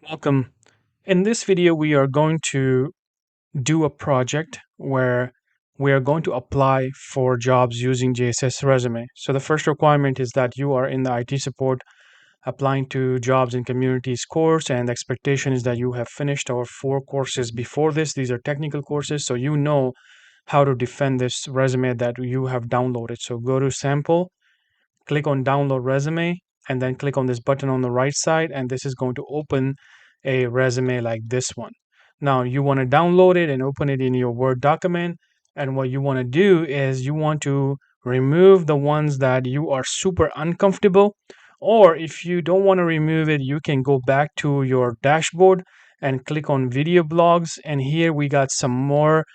Welcome. In this video, we are going to do a project where we are going to apply for jobs using JSS Resume. So the first requirement is that you are in the IT support applying to jobs in communities course, and the expectation is that you have finished our 4 courses before this. These are technical courses, so you know how to defend this resume that you have downloaded. So go to sample, click on download resume, and then click on this button on the right side, and this is going to open a resume like this one. Now you want to download it and open it in your Word document, and what you want to do is you want to remove the ones that you are super uncomfortable, or if you don't want to remove it, you can go back to your dashboard and click on video blogs, and here we got some more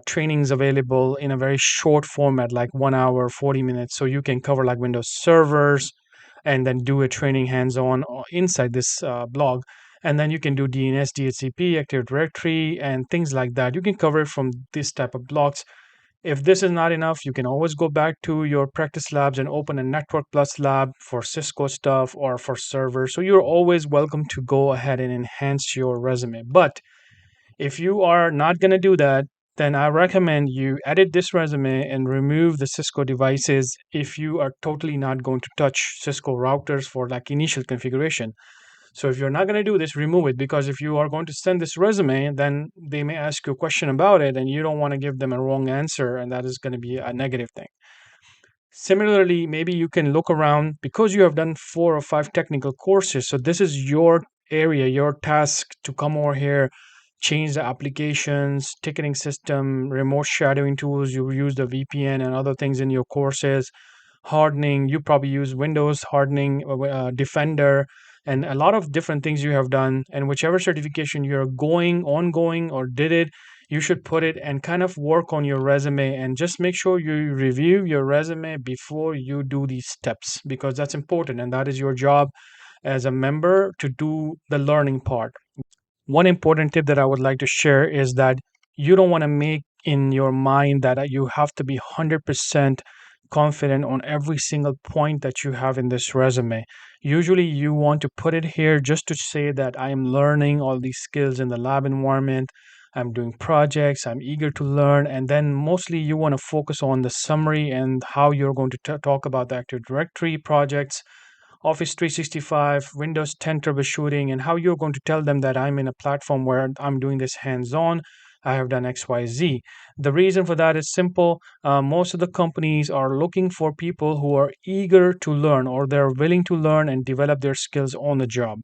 trainings available in a very short format, like 1 hour, 40 minutes. So you can cover like Windows servers and then do a training hands on inside this blog. And then you can do DNS, DHCP, Active Directory, and things like that. You can cover it from this type of blogs. If this is not enough, you can always go back to your practice labs and open a Network Plus lab for Cisco stuff or for servers. So you're always welcome to go ahead and enhance your resume. But if you are not going to do that, then I recommend you edit this resume and remove the Cisco devices if you are totally not going to touch Cisco routers for like initial configuration. So if you're not going to do this, remove it, because if you are going to send this resume, then they may ask you a question about it and you don't want to give them a wrong answer, and that is going to be a negative thing. Similarly, maybe you can look around because you have done 4 or 5 technical courses. So this is your area, your task to come over here, change the applications, ticketing system, remote shadowing tools. You use the VPN and other things in your courses, hardening. You probably use Windows hardening, Defender, and a lot of different things you have done. And whichever certification you're ongoing, or did it, you should put it and kind of work on your resume, and just make sure you review your resume before you do these steps, because that's important and that is your job as a member to do the learning part. One important tip that I would like to share is that you don't want to make in your mind that you have to be 100% confident on every single point that you have in this resume. Usually, you want to put it here just to say that I am learning all these skills in the lab environment. I'm doing projects, I'm eager to learn. And then mostly you want to focus on the summary and how you're going to talk about the Active Directory projects, Office 365, Windows 10 troubleshooting, and how you're going to tell them that I'm in a platform where I'm doing this hands on. I have done XYZ. The reason for that is simple. Most of the companies are looking for people who are eager to learn, or they're willing to learn and develop their skills on the job.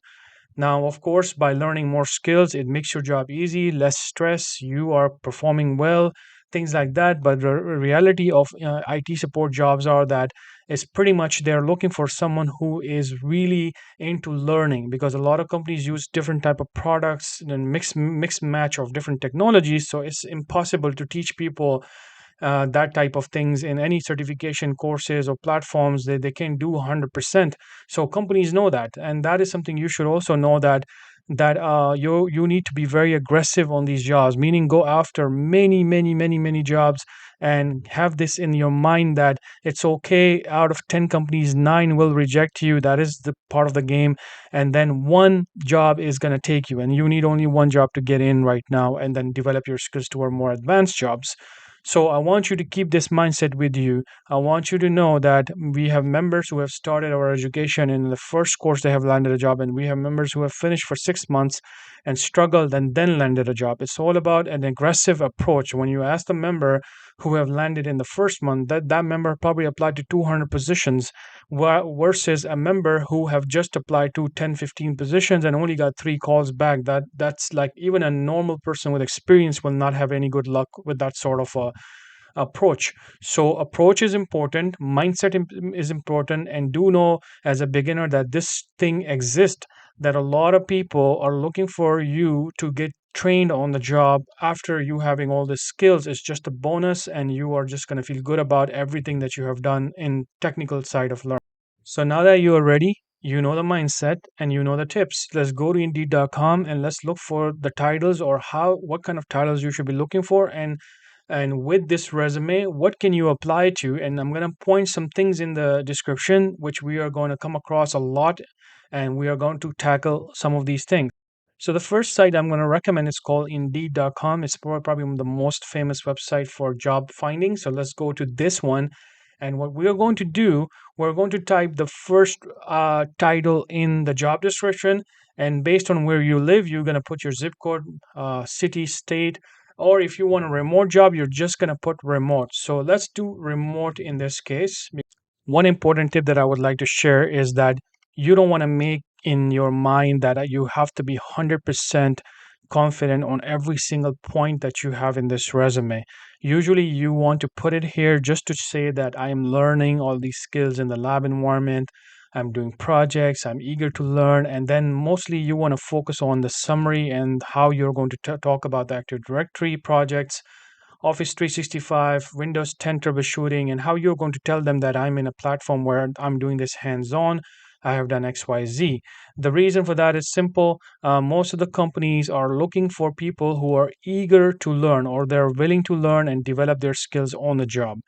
Now, of course, by learning more skills, it makes your job easy, less stress, you are performing well, things like that. But the reality of IT support jobs are that it's pretty much they're looking for someone who is really into learning, because a lot of companies use different type of products and mix match of different technologies. So it's impossible to teach people that type of things in any certification courses or platforms. They can do 100%. So companies know that, and that is something you should also know, that you need to be very aggressive on these jobs, meaning go after many jobs, and have this in your mind that it's okay, out of 10 companies 9 will reject you. That is the part of the game, and then one job is going to take you, and you need only one job to get in right now and then develop your skills toward more advanced jobs. So I want you to keep this mindset with you. I want you to know that we have members who have started our education, and in the first course they have landed a job, and we have members who have finished for 6 months and struggled and then landed a job. It's all about an aggressive approach. When you ask the member who have landed in the first month, that member probably applied to 200 positions, versus a member who have just applied to 10, 15 positions and only got 3 calls back. That's like, even a normal person with experience will not have any good luck with that sort of approach. So approach is important, mindset is important, and do know as a beginner that this thing exists, that a lot of people are looking for you to get trained on the job after you having all the skills. It's just a bonus, and you are just going to feel good about everything that you have done in technical side of learning. So now that you are ready, you know the mindset and you know the tips. Let's go to indeed.com and let's look for the titles, or what kind of titles you should be looking for, and with this resume, what can you apply to? And I'm going to point some things in the description which we are going to come across a lot and we are going to tackle some of these things. So the first site I'm going to recommend is called Indeed.com. It's probably the most famous website for job finding. So let's go to this one. And what we are going to do, we're going to type the first title in the job description. And based on where you live, you're going to put your zip code, city, state, or if you want a remote job, you're just going to put remote. So let's do remote in this case. One important tip that I would like to share is that you don't want to make in your mind that you have to be 100% confident on every single point that you have in this resume. Usually, you want to put it here just to say that I am learning all these skills in the lab environment. I'm doing projects, I'm eager to learn, and then mostly you want to focus on the summary and how you're going to talk about the Active Directory projects, Office 365, Windows 10 troubleshooting, and how you're going to tell them that I'm in a platform where I'm doing this hands on. I have done XYZ. The reason for that is simple. Most of the companies are looking for people who are eager to learn or they're willing to learn and develop their skills on the job.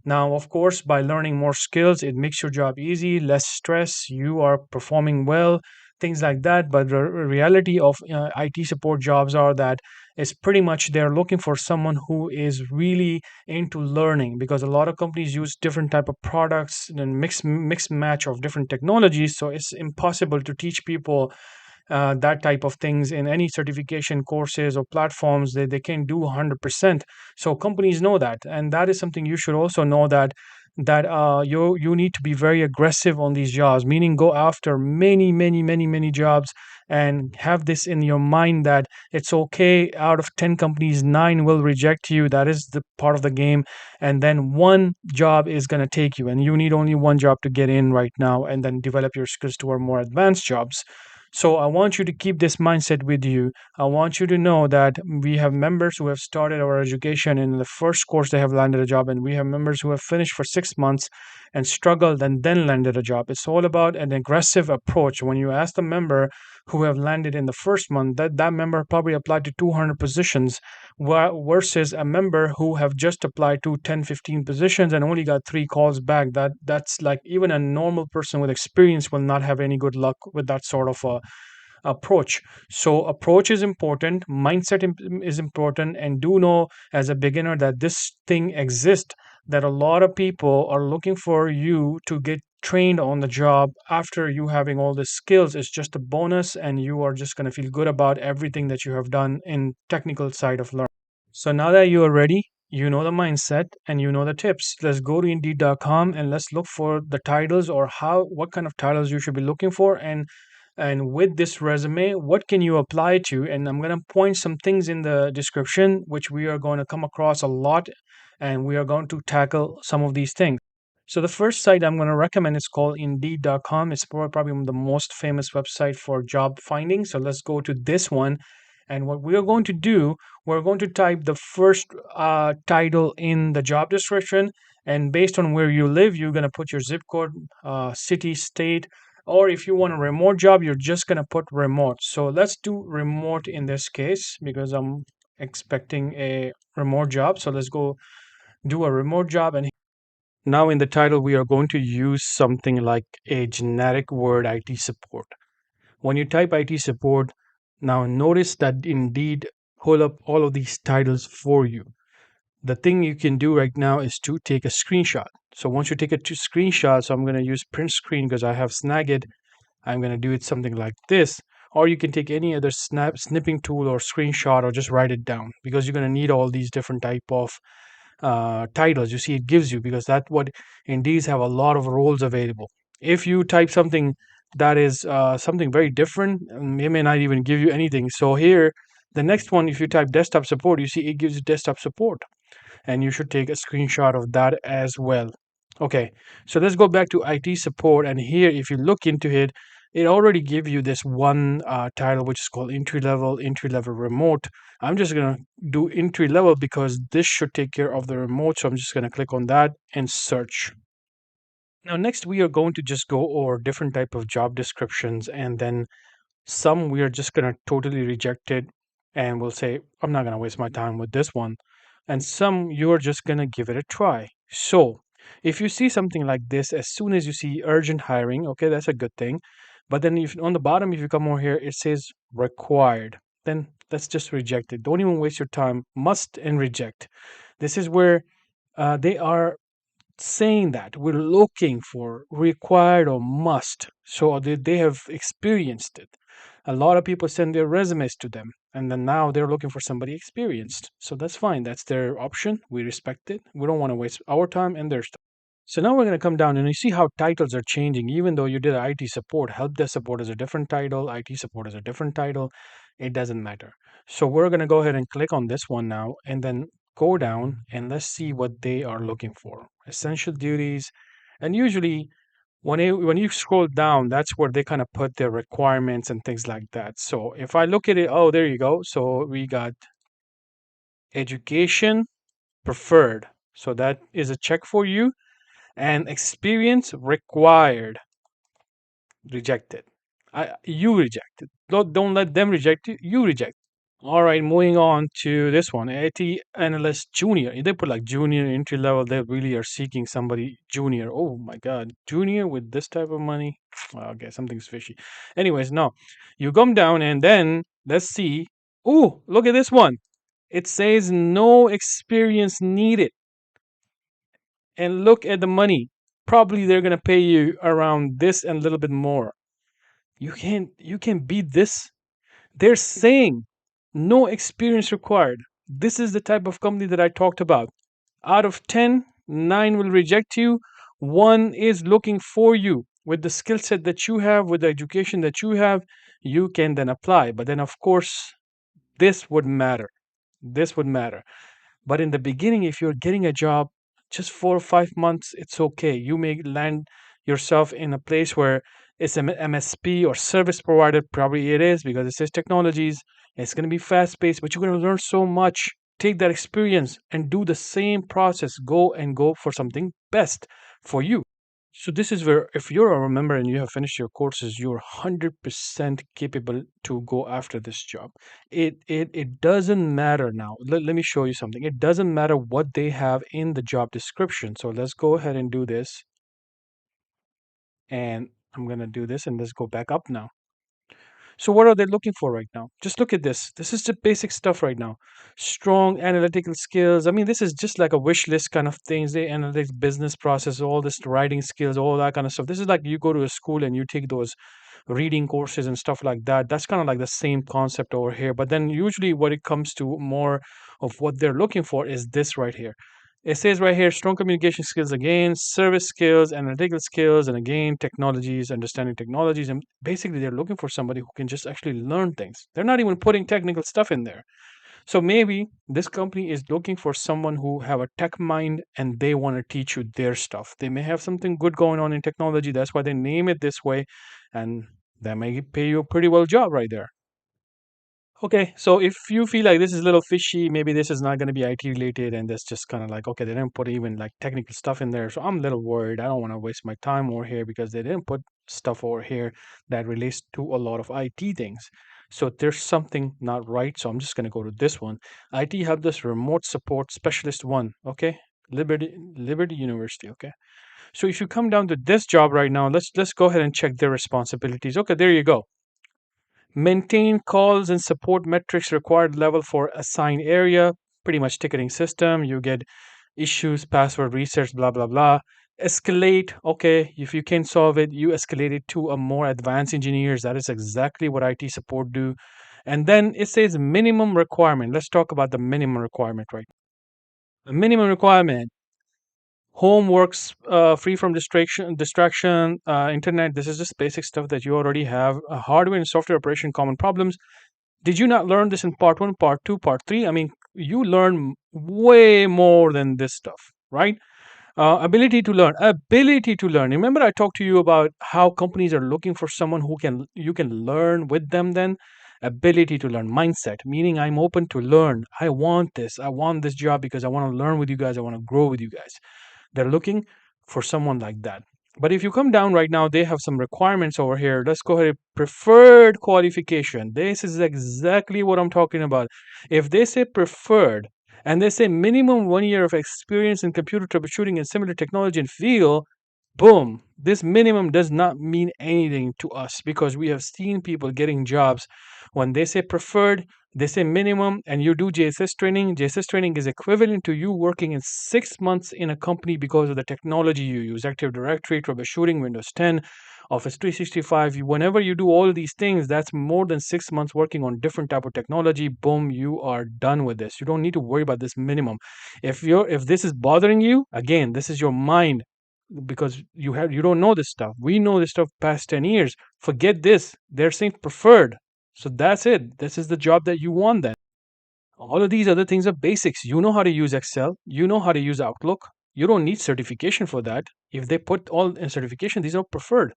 Now, of course, by learning more skills, it makes your job easy, less stress, you are performing well, things like that. But the reality of IT support jobs are that it's pretty much they're looking for someone who is really into learning, because a lot of companies use different type of products and mix match of different technologies. So it's impossible to teach people that type of things in any certification courses or platforms. They can do 100%. So companies know that, and that is something you should also know, that you need to be very aggressive on these jobs, meaning go after many jobs, and have this in your mind that it's okay, out of 10 companies 9 will reject you. That is the part of the game, and then one job is going to take you, and you need only one job to get in right now and then develop your skills toward more advanced jobs. So I want you to keep this mindset with you. I want you to know that we have members who have started our education in the first course they have landed a job, and we have members who have finished for 6 months and struggled and then landed a job. It's all about an aggressive approach. When you ask the member who have landed in the first month, that member probably applied to 200 positions, versus a member who have just applied to 10, 15 positions and only got 3 calls back. That's like even a normal person with experience will not have any good luck with that sort of approach. So approach is important, mindset is important, and do know as a beginner that this thing exists, that a lot of people are looking for you to get trained on the job after you having all the skills. It's just a bonus, and you are just going to feel good about everything that you have done in technical side of learning. So now that you are ready, you know the mindset and you know the tips. Let's go to Indeed.com and let's look for the titles, or what kind of titles you should be looking for, and with this resume, what can you apply to? And I'm going to point some things in the description which we are going to come across a lot, and we are going to tackle some of these things. So the first site I'm going to recommend is called Indeed.com. It's probably the most famous website for job finding. So let's go to this one. And what we are going to do, we're going to type the first title in the job description. And based on where you live, you're going to put your zip code, city, state, or if you want a remote job, you're just going to put remote. So let's do remote in this case because I'm expecting a remote job. So let's go do a remote job. And now in the title, we are going to use something like a generic word, IT support. When you type IT support, now notice that Indeed pull up all of these titles for you. The thing you can do right now is to take a screenshot. So once you take a screenshot, so I'm going to use print screen because I have Snagit. I'm going to do it something like this. Or you can take any other snipping tool or screenshot, or just write it down, because you're going to need all these different type of titles. You see, it gives you, because that's what Indeed have a lot of roles available. If you type something that is something very different, it may not even give you anything. So here, the next one, if you type desktop support, you see it gives you desktop support, and you should take a screenshot of that as well. Okay, so let's go back to IT support, and here, if you look into it, it already give you this one title which is called entry level remote. I'm just gonna do entry level because this should take care of the remote. So I'm just gonna click on that and search. Now next we are going to just go over different type of job descriptions, and then some we are just gonna totally reject it, and we'll say I'm not gonna waste my time with this one. And some you're just gonna give it a try. So if you see something like this, as soon as you see urgent hiring, okay, that's a good thing. But then if on the bottom, if you come over here, it says required. Then let's just reject it. Don't even waste your time. Must and reject. This is where they are saying that we're looking for required or must. So they have experienced it. A lot of people send their resumes to them, and then now they're looking for somebody experienced. So that's fine. That's their option. We respect it. We don't want to waste our time and their time. So now we're going to come down and you see how titles are changing. Even though you did IT support, help desk support is a different title, IT support is a different title. It doesn't matter. So we're going to go ahead and click on this one now and then go down and let's see what they are looking for. Essential duties. And usually when you scroll down, that's where they kind of put their requirements and things like that. So if I look at it, oh, there you go. So we got education preferred. So that is a check for you and experience required rejected. You reject it. Don't let them reject you. You reject. All right, moving on to this one, IT analyst junior. They put like junior entry level. They really are seeking somebody junior. Oh my God, junior with this type of money. Well, okay, something's fishy. Anyways, no, you come down and then let's see. Oh, look at this one. It says no experience needed. And look at the money. Probably they're gonna pay you around this and a little bit more. You can't beat this. They're saying no experience required. This is the type of company that I talked about. Out of 10, 9 will reject you. One is looking for you with the skill set that you have, with the education that you have. You can then apply. But then, of course, this would matter. This would matter. But in the beginning, if you're getting a job, just 4 or 5 months, it's okay. You may land yourself in a place where it's an MSP or service provider. Probably it is because it says technologies. It's going to be fast paced, but you're going to learn so much. Take that experience and do the same process. Go for something best for you. So this is where if you're a member and you have finished your courses, you're 100% capable to go after this job. It doesn't matter now. Let me show you something. It doesn't matter what they have in the job description. So let's go ahead and do this. And I'm gonna do this and let's go back up now. So what are they looking for right now? Just look at this. This is the basic stuff right now. Strong analytical skills. I mean, this is just like a wish list kind of things. They analyze business process, all this writing skills, all that kind of stuff. This is like you go to a school and you take those reading courses and stuff like that. That's kind of like the same concept over here. But then usually what it comes to more of what they're looking for is this right here. It says right here, strong communication skills again, service skills, analytical skills, and again, technologies, understanding technologies. And basically, they're looking for somebody who can just actually learn things. They're not even putting technical stuff in there. So maybe this company is looking for someone who have a tech mind and they want to teach you their stuff. They may have something good going on in technology. That's why they name it this way. And that may pay you a pretty well job right there. Okay, so if you feel like this is a little fishy, maybe this is not going to be IT related, and that's just kind of like, okay, they didn't put even like technical stuff in there. So I'm a little worried. I don't want to waste my time over here because they didn't put stuff over here that relates to a lot of IT things. So there's something not right. So I'm just going to go to this one. IT help desk remote support specialist one. Okay, Liberty University. Okay. So if you come down to this job right now, let's go ahead and check their responsibilities. Okay, there you go. Maintain calls and support metrics required level for assigned area, pretty much ticketing system. You get issues, password resets, blah, blah, blah. Escalate, okay, if you can solve it, you escalate it to a more advanced engineers. That is exactly what IT support do. And then it says minimum requirement. Let's talk about the minimum requirement, right? The minimum requirement home works free from distraction, internet. This is just basic stuff that you already have. Hardware and software operation common problems. Did you not learn this in part one, part two, part three? I mean, you learn way more than this stuff, right? Ability to learn. Remember, I talked to you about how companies are looking for someone who can you can learn with them. Then, ability to learn, mindset, meaning I'm open to learn. I want this. I want this job because I want to learn with you guys. I want to grow with you guys. They're looking for someone like that. But if you come down right now, they have some requirements over here. Let's go ahead. Preferred qualification. This is exactly what I'm talking about. If they say preferred and they say minimum 1 year of experience in computer troubleshooting and similar technology and field, Boom. This minimum does not mean anything to us because we have seen people getting jobs. When they say preferred, they say minimum, and you do JSS training. JSS training is equivalent to you working in 6 months in a company because of the technology you use: Active Directory, troubleshooting, Windows 10, Office 365. Whenever you do all these things, that's more than 6 months working on different type of technology. Boom, you are done with this. You don't need to worry about this minimum. If this is bothering you, again, this is your mind because you don't know this stuff. We know this stuff past 10 years. Forget this. They're saying preferred. So that's it. This is the job that you want then. All of these other things are basics. You know how to use Excel. You know how to use Outlook. You don't need certification for that. If they put all in certification, these are preferred.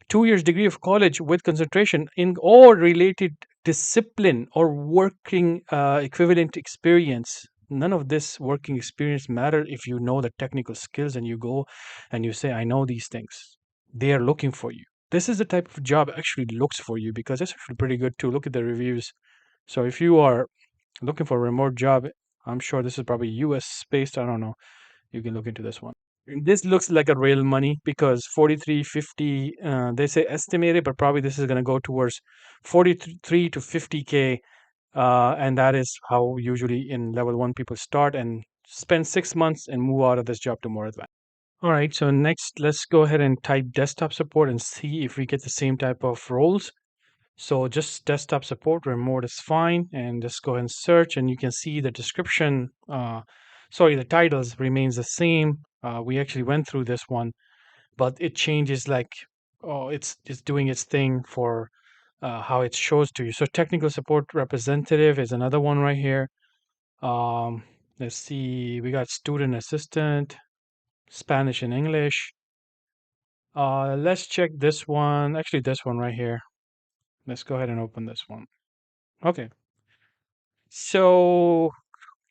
2 years degree of college with concentration in all related discipline or working equivalent experience. None of this working experience matter if you know the technical skills and you go and you say, I know these things. They are looking for you. This is the type of job actually looks for you because it's actually pretty good too. Look at the reviews. So if you are looking for a remote job, I'm sure this is probably US based. I don't know. You can look into this one. This looks like a real money because 4350 they say estimated, but probably this is going to go towards 43 to 50K, and that is how usually in level 1 people start and spend 6 months and move out of this job to more advanced. All right, so next let's go ahead and type desktop support and see if we get the same type of roles. So just desktop support, remote is fine, and just go ahead and search, and you can see the description. The titles remains the same. We actually went through this one, but it changes like, oh, it's doing its thing for how it shows to you. So technical support representative is another one right here. Um, let's see, we got student assistant, Spanish and English. Let's check this one. Actually, this one right here. Let's go ahead and open this one. Okay. So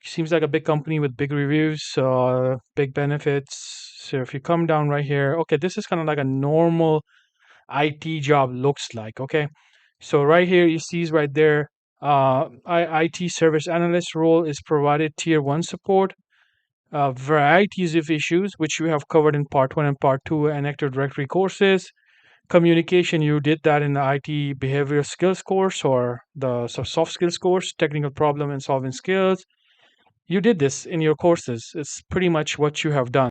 seems like a big company with big reviews, big benefits. So if you come down right here, okay, this is kind of like a normal IT job looks like. Okay, so right here you see right there, IT service analyst role is provided tier 1 support, varieties of issues which we have covered in part 1 and part 2 and Active Directory courses. Communication, you did that in the IT behavioral skills course or the soft skills course, technical problem and solving skills. You did this in your courses. It's pretty much what you have done.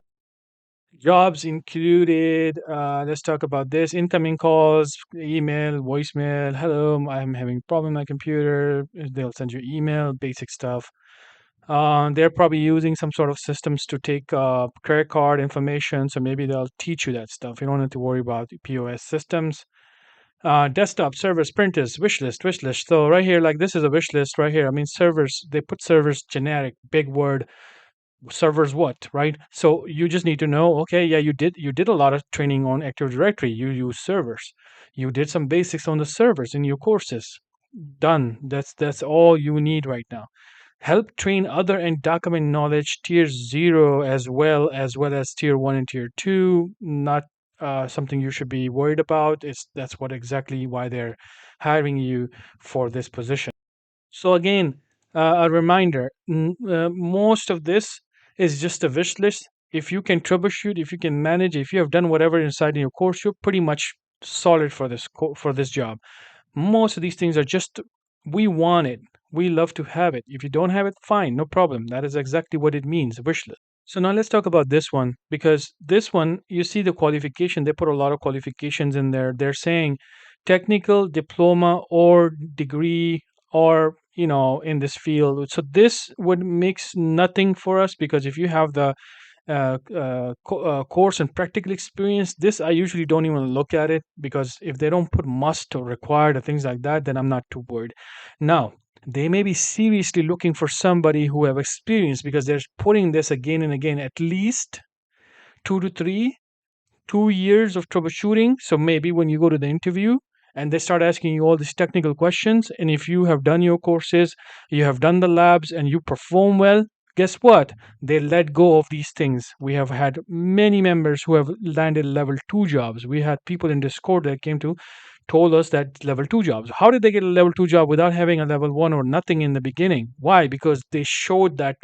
Jobs included, let's talk about this: incoming calls, email, voicemail. Hello, I'm having a problem with my computer. They'll send you email, basic stuff. They're probably using some sort of systems to take credit card information, so maybe they'll teach you that stuff. You don't have to worry about POS systems. Desktop servers, printers, wish list. So right here, like this is a wish list right here. I mean, servers, they put servers generic, big word. Servers what, right? So you just need to know, okay, yeah, you did a lot of training on Active Directory. You use servers. You did some basics on the servers in your courses. Done. That's all you need right now. Help train other and document knowledge tier 0 as well as tier 1 and tier 2. Not something you should be worried about. That's what exactly why they're hiring you for this position. So again, a reminder: most of this is just a wish list. If you can troubleshoot, if you can manage, if you have done whatever inside in your course, you're pretty much solid for this job. Most of these things are just, we want it, we love to have it. If you don't have it, fine, no problem. That is exactly what it means, wish list. So now let's talk about this one, because this one, you see the qualification, they put a lot of qualifications in there. They're saying technical diploma or degree or in this field. So this would makes nothing for us, because if you have the course and practical experience, this I usually don't even look at it, because if they don't put must or required or things like that, then I'm not too worried. Now they may be seriously looking for somebody who have experience, because they're putting this again and again, at least 2 to 2 years of troubleshooting. So maybe when you go to the interview and they start asking you all these technical questions, and if you have done your courses, you have done the labs, and you perform well, guess what? They let go of these things. We have had many members who have landed level 2 jobs. We had people in Discord that came to told us that level 2 jobs. How did they get a level 2 job without having a level 1 or nothing in the beginning? Why? Because they showed that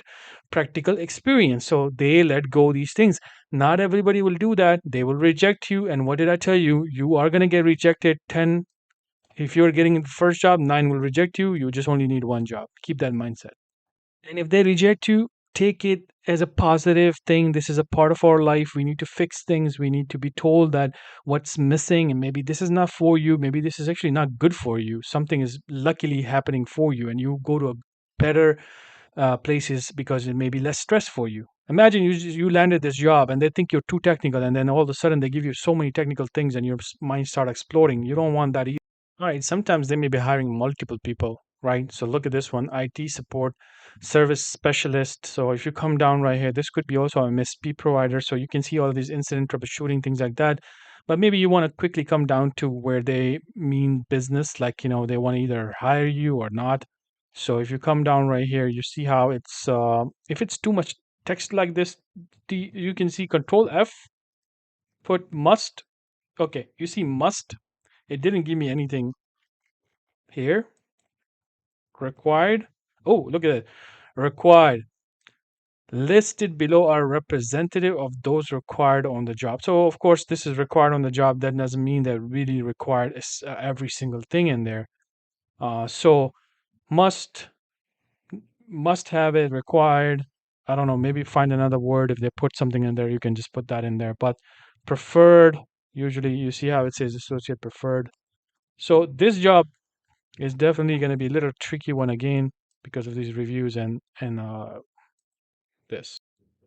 practical experience. So they let go these things. Not everybody will do that. They will reject you. And what did I tell you? You are going to get rejected 10. If you're getting the first job, 9 will reject you. You just only need one job. Keep that mindset. And if they reject you, take it as a positive thing. This is a part of our life. We need to fix things. We need to be told that what's missing, and maybe this is not for you. Maybe this is actually not good for you. Something is luckily happening for you, and you go to a better places because it may be less stress for you. Imagine you landed this job and they think you're too technical, and then all of a sudden they give you so many technical things, and your mind start exploding. You don't want that either. All right, sometimes they may be hiring multiple people, right? So look at this one, IT support service specialist. So if you come down right here, this could be also a MSP provider. So you can see all of these incident troubleshooting, things like that. But maybe you want to quickly come down to where they mean business, like, they want to either hire you or not. So if you come down right here, you see how it's, if it's too much text like this, you can see Control F, put must. Okay, you see must. It didn't give me anything here. Required. Oh, look at it. Required. Listed below are representative of those required on the job. So, of course, this is required on the job. That doesn't mean that really required is every single thing in there. So, must must have it required. I don't know. Maybe find another word. If they put something in there, you can just put that in there. But preferred. Usually, you see how it says associate preferred. So this job is definitely going to be a little tricky one again because of these reviews and this.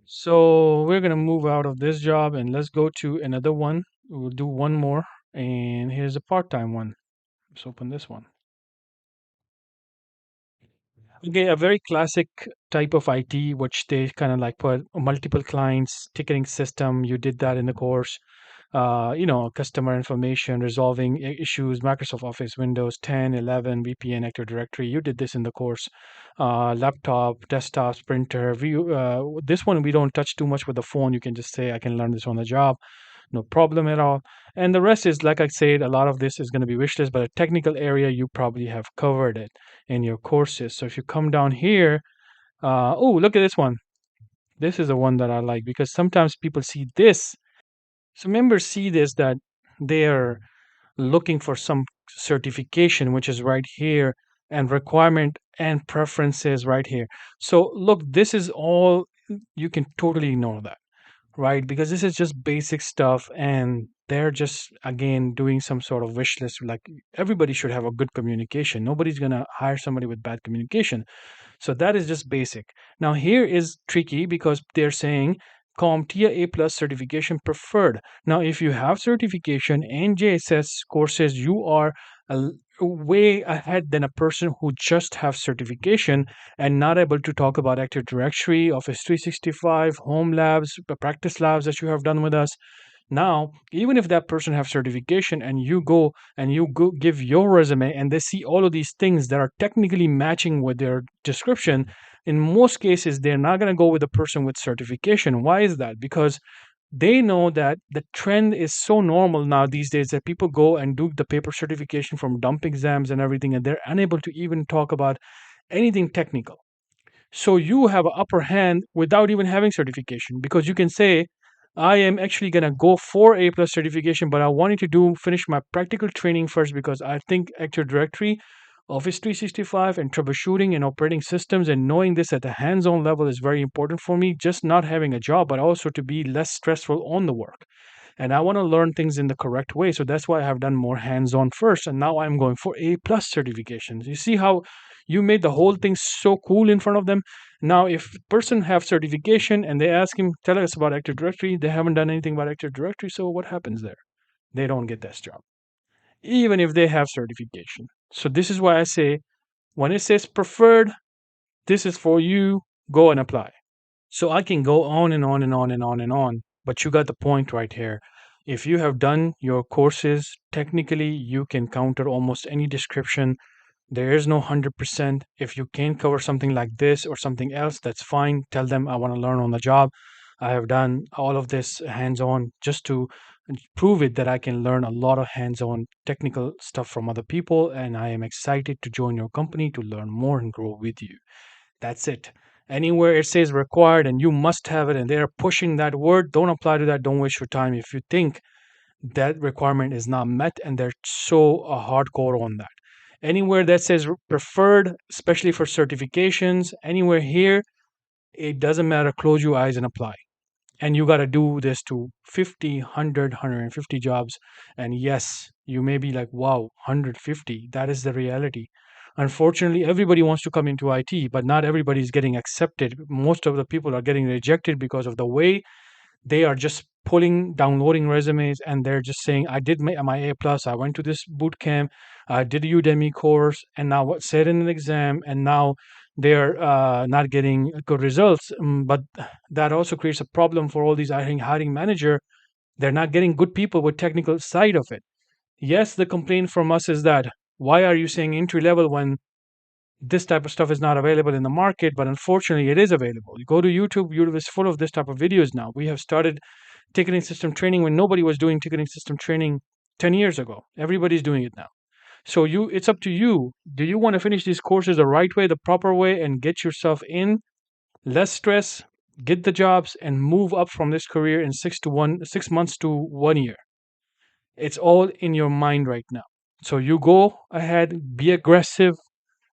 So we're going to move out of this job and let's go to another one. We'll do one more, and here's a part-time one. Let's open this one. Okay, a very classic type of IT, which they kind of like put multiple clients, ticketing system. You did that in the course. Customer information, resolving issues, Microsoft Office, Windows 10, 11, VPN, Active Directory. You did this in the course. Laptop, desktops, printer. This one we don't touch too much with the phone. You can just say, I can learn this on the job. No problem at all. And the rest is, like I said, a lot of this is going to be wish list, but a technical area, you probably have covered it in your courses. So if you come down here, oh, look at this one. This is the one that I like because sometimes people see this. So members see this, that they're looking for some certification, which is right here, and requirement and preferences right here. So look, this is all, you can totally ignore that, right? Because this is just basic stuff, and they're just again doing some sort of wish list. Like, everybody should have a good communication. Nobody's gonna hire somebody with bad communication. So that is just basic. Now here is tricky because they're saying CompTIA A plus certification preferred. Now if you have certification and JSS courses, you are way ahead than a person who just have certification and not able to talk about Active Directory, Office 365, home labs, practice labs that you have done with us. Now, even if that person have certification and you go give your resume and they see all of these things that are technically matching with their description, in most cases they're not going to go with a person with certification. Why is that? Because they know that the trend is so normal now these days that people go and do the paper certification from dump exams and everything, and they're unable to even talk about anything technical. So you have an upper hand without even having certification, because you can say, I am actually gonna go for A plus certification, but I wanted to do finish my practical training first because I think Active Directory, Office 365, and troubleshooting and operating systems and knowing this at the hands-on level is very important for me. Just not having a job, but also to be less stressful on the work. And I want to learn things in the correct way. So that's why I have done more hands-on first. And now I'm going for A plus certifications. You see how you made the whole thing so cool in front of them? Now, if person have certification and they ask him, tell us about Active Directory, they haven't done anything about Active Directory. So what happens there? They don't get this job, even if they have certification. So this is why I say, when it says preferred, this is for you. Go and apply. So I can go on and on and on and on and on, but you got the point right here. If you have done your courses, technically you can counter almost any description. There is no 100%. If you can cover something like this or something else, that's fine. Tell them I want to learn on the job. I have done all of this hands on just to and prove it that I can learn a lot of hands-on technical stuff from other people, and I am excited to join your company to learn more and grow with you. That's it. Anywhere it says required and you must have it and they're pushing that word, don't apply to that. Don't waste your time if you think that requirement is not met and they're so hardcore on that. Anywhere that says preferred, especially for certifications, anywhere here, it doesn't matter. Close your eyes and apply. And you got to do this to 50, 100, 150 jobs. And yes, you may be like, wow, 150. That is the reality. Unfortunately, everybody wants to come into IT, but not everybody is getting accepted. Most of the people are getting rejected because of the way they are just downloading resumes, and they're just saying, I did my A plus, I went to this boot camp, I did a Udemy course, and now what said in an exam, and now they're not getting good results. But that also creates a problem for all these hiring manager. They're not getting good people with technical side of it. Yes, the complaint from us is that, why are you saying entry level when this type of stuff is not available in the market? But unfortunately, it is available. You go to YouTube, YouTube is full of this type of videos now. We have started ticketing system training when nobody was doing ticketing system training 10 years ago. Everybody's doing it now. So it's up to you. Do you want to finish these courses the right way, the proper way, and get yourself in less stress, get the jobs, and move up from this career in 6 months to 1 year? It's all in your mind right now. So you go ahead, be aggressive,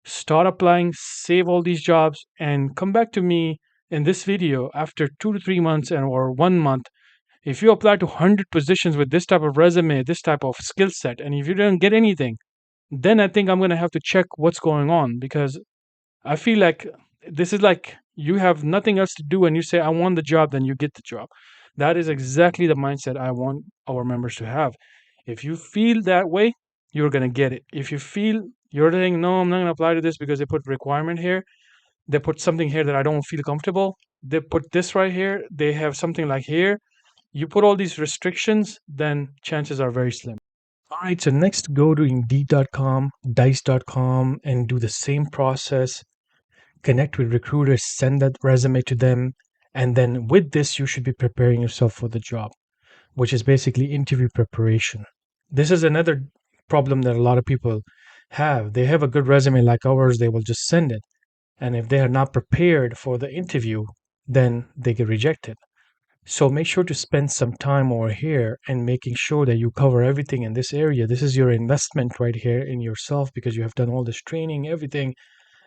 start applying, save all these jobs, and come back to me in this video after 2 to 3 months or 1 month. If you apply to 100 positions with this type of resume, this type of skill set, and if you don't get anything, then I think I'm going to have to check what's going on, because I feel like this is like you have nothing else to do and you say, I want the job, then you get the job. That is exactly the mindset I want our members to have. If you feel that way, you're going to get it. If you feel you're saying, no, I'm not going to apply to this because they put requirement here, they put something here that I don't feel comfortable, they put this right here, they have something like here, you put all these restrictions, then chances are very slim. All right, so next go to Indeed.com, Dice.com, and do the same process. Connect with recruiters, send that resume to them, and then with this, you should be preparing yourself for the job, which is basically interview preparation. This is another problem that a lot of people have. They have a good resume like ours, they will just send it. And if they are not prepared for the interview, then they get rejected. So make sure to spend some time over here and making sure that you cover everything in this area. This is your investment right here in yourself, because you have done all this training, everything,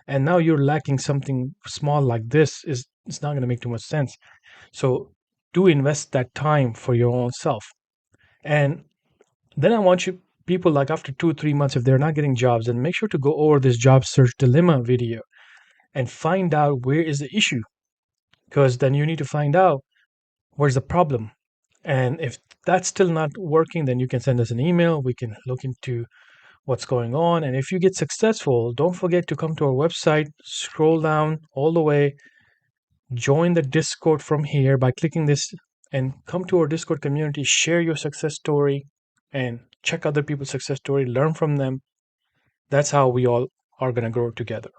and now you're lacking something small like this. It's not going to make too much sense. So do invest that time for your own self. And then I want you people, like after 2 3 months, if they're not getting jobs, then make sure to go over this job search dilemma video and find out where is the issue, because then you need to find out where's the problem. And if that's still not working, then you can send us an email. We can look into what's going on. And if you get successful, don't forget to come to our website, scroll down all the way, join the Discord from here by clicking this, and come to our Discord community, share your success story, and check other people's success story, learn from them. That's how we all are going to grow together.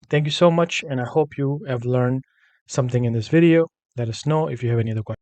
Thank you so much, and I hope you have learned something in this video. Let us know if you have any other questions.